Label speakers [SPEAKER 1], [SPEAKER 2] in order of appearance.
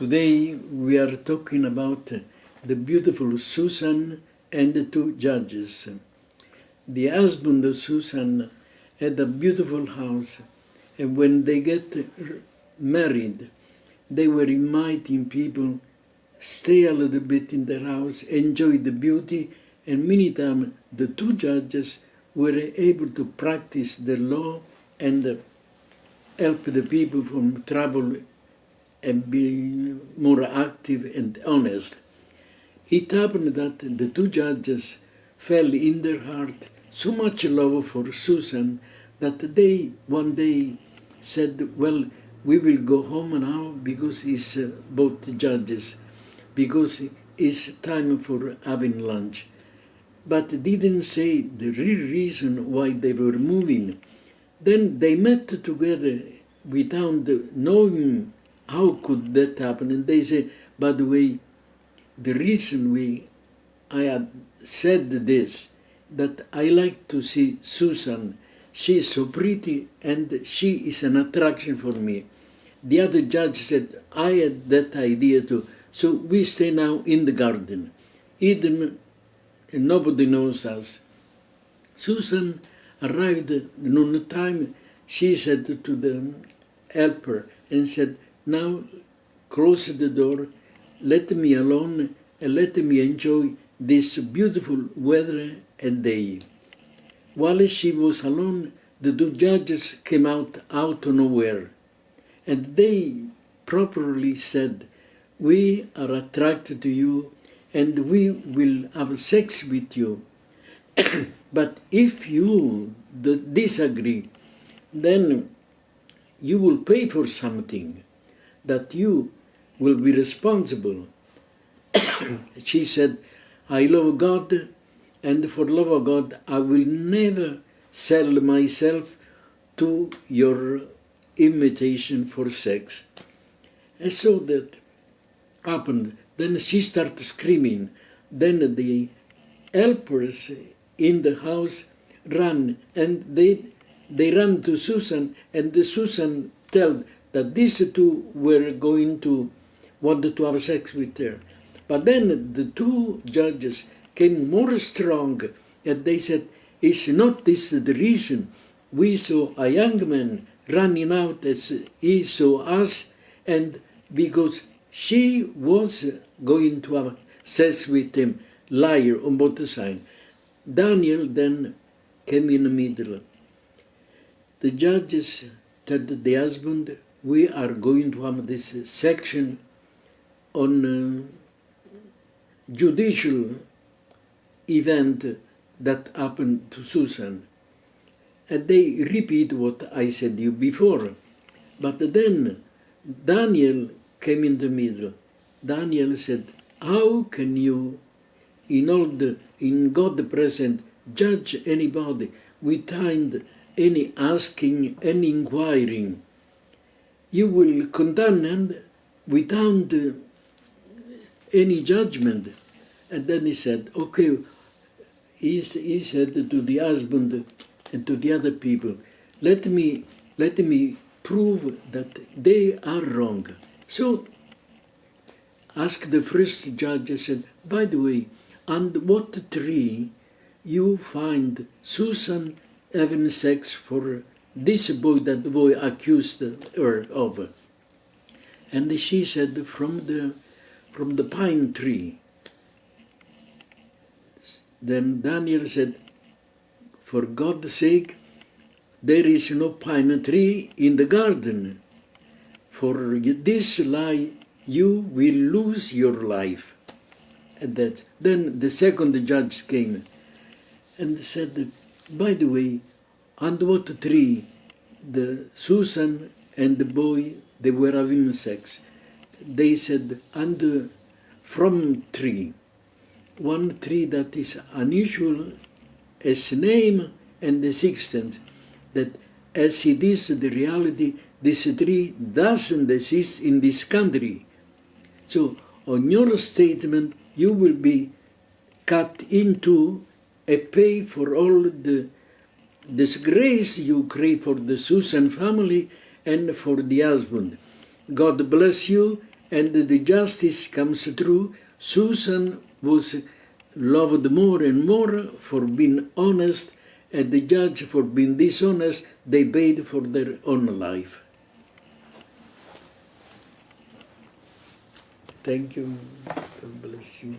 [SPEAKER 1] Today we are talking about the beautiful Susan and the two judges. The husband of Susan had a beautiful house, and when they get married, they were inviting people stay a little bit in their house, enjoy the beauty, and many times the two judges were able to practice the law and help the people from trouble and be more active and honest. It happened that the two judges fell in their heart so much love for Susan that they one day said, well, we will go home now because it's both judges, because it's time for having lunch. But didn't say the real reason why they were moving. Then they met together without knowing how could that happen. And they say, by the way, the reason I had said this, that I like to see Susan. She is so pretty and she is an attraction for me. The other judge said, I had that idea too. So we stay now in the garden. Eden, and nobody knows us. Susan arrived at noon time. She said to the helper and said, now close the door, let me alone and let me enjoy this beautiful weather and day. While she was alone, the two judges came out of nowhere, and they properly said, we are attracted to you and we will have sex with you. But if you disagree, then you will pay for something, that you will be responsible. She said, I love God, and for love of God, I will never sell myself to your invitation for sex. And so that happened. Then she started screaming. Then the helpers in the house ran, and they ran to Susan, and Susan told that these two were going to want to have sex with her. But then the two judges came more strong, and they said, is not this the reason we saw a young man running out as he saw us, and because she was going to have sex with him, liar on both sides. Daniel then came in the middle. The judges told the husband, we are going to have this section on judicial event that happened to Susan. And they repeat what I said to you before. But then Daniel came in the middle. Daniel said, how can you, in God present, judge anybody without any asking and inquiring? You will condemn them without any judgment. And then he said, okay, he said to the husband and to the other people, let me prove that they are wrong. So ask the first judge, I said, by the way, on what tree you find Susan having sex for this boy that the boy accused her of? And she said, from the pine tree. Then Daniel said, for God's sake, there is no pine tree in the garden. For this lie, you will lose your life. And that. Then the second judge came and said, by the way, under what tree the Susan and the boy, they were having sex? They said, under from tree. One tree that is unusual as name and existence, that as it is the reality, this tree doesn't exist in this country. So on your statement, you will be cut into a pay for all the disgrace you create for the Susan family and for the husband. God bless you and the justice comes through. Susan was loved more and more for being honest, and the judge for being dishonest. They paid for their own life. Thank you. God bless you.